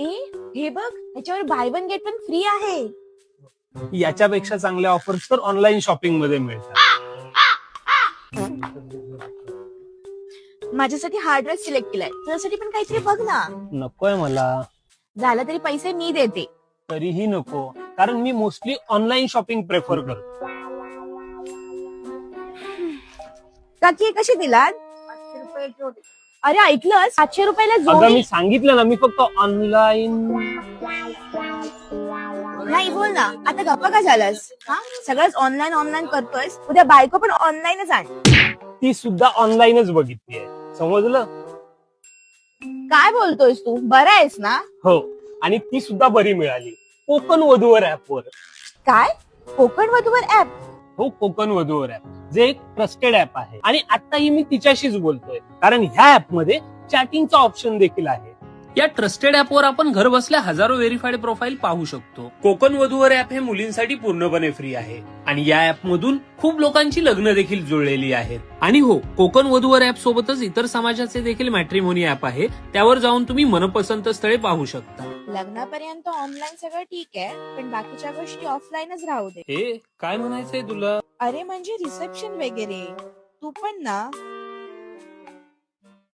ए हे बघ, याच्यावर by one get one free आहे. याच्यापेक्षा चांगल्या ऑफर्स तर ऑनलाईन शॉपिंग मध्ये मिळतात. माझ्यासाठी हा ड्रेस सिलेक्ट केलाय, तुझ्यासाठी पण काहीतरी बघ ना. नकोय मला. झालं तरी पैसे मी देते. तरीही नको, कारण मी मोस्टली ऑनलाईन शॉपिंग प्रेफर करतो. काकी कशी दिलात? 500 रुपये जोड. अरे ऐकलंस, 500 रुपयाला अगं जोडी. मी सांगितलं ना, मी फक्त ऑनलाईन. नाही बोल ना, आता गप्पा का झालास? हा सगळंच ऑनलाईन ऑनलाईन करतोयस, उद्या बायको पण ऑनलाईनच आण. ती सुद्धा ऑनलाईनच बघितलीये, समजलं? काय बोलतोयस तू? बरा आहेस ना? हो, आणि ती सुद्धा बरी मिळाली कोकण वधूवर ऍपवर. काय कोकण वधूवर ऍप? हो, कोकण वधूवर ऍप, जे एक ट्रस्टेड ऍप आहे. आणि आताही मी तिच्याशीच बोलतोय, कारण ह्या ऍप मध्ये चॅटिंगचा ऑप्शन देखील आहे. या ट्रस्टेड ऍपवर आपण घर बसल्या हजारो व्हेरीफाईड प्रोफाईल पाहू शकतो. कोकण वधूवर ऍप हे मुलींसाठी पूर्णपणे फ्री आहे आणि या ऍप मधून खूप लोकांची लग्न देखील जुळलेली आहेत. आणि हो, कोकण वधूवर ऍप सोबतच इतर समाजाचे देखील मॅट्रिमोनी ऍप आहे. त्यावर जाऊन तुम्ही मनपसंत स्थळे पाहू शकता. लग्नापर्यंत ऑनलाईन सगळं ठीक आहे, पण बाकीच्या गोष्टी ऑफलाईनच राहू दे. हे काय म्हणायचंय तुला? अरे म्हणजे रिसेप्शन वगैरे. तू पण ना